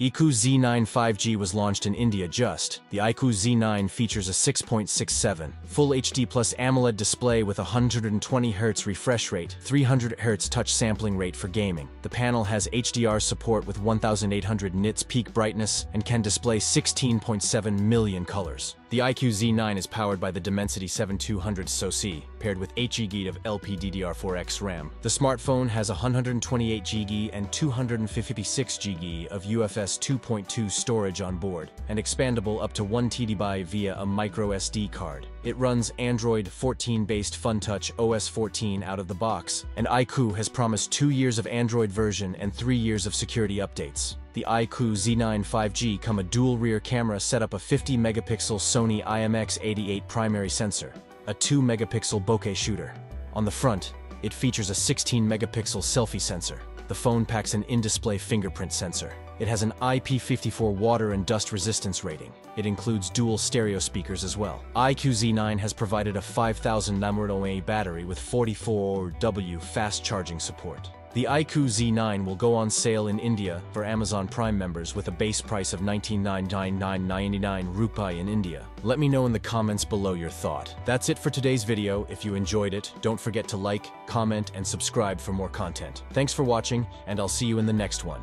iQOO Z9 5G was launched in India just. The iQOO Z9 features a 6.67 Full HD Plus AMOLED display with a 120Hz refresh rate, 300Hz touch sampling rate for gaming. The panel has HDR support with 1800 nits peak brightness and can display 16.7 million colors. The iQOO Z9 is powered by the Dimensity 7200 SoC, paired with 8GB of LPDDR4X RAM. The smartphone has 128GB and 256GB of UFS 2.2 storage on board, and expandable up to 1TB via a microSD card. It runs Android 14-based FunTouch OS 14 out of the box, and iQOO has promised 2 years of Android version and 3 years of security updates. The iQOO Z9 5G come a dual rear camera setup, a 50-megapixel Sony IMX88 primary sensor, a 2-megapixel bokeh shooter. On the front, it features a 16-megapixel selfie sensor. The phone packs an in-display fingerprint sensor. It has an IP54 water and dust resistance rating. It includes dual stereo speakers as well. iQOO Z9 has provided a 5000 mAh battery with 44W fast charging support. The iQOO Z9 will go on sale in India for Amazon Prime members with a base price of 19,999 rupee in India. Let me know in the comments below your thought. That's it for today's video. If you enjoyed it, don't forget to like, comment, and subscribe for more content. Thanks for watching, and I'll see you in the next one.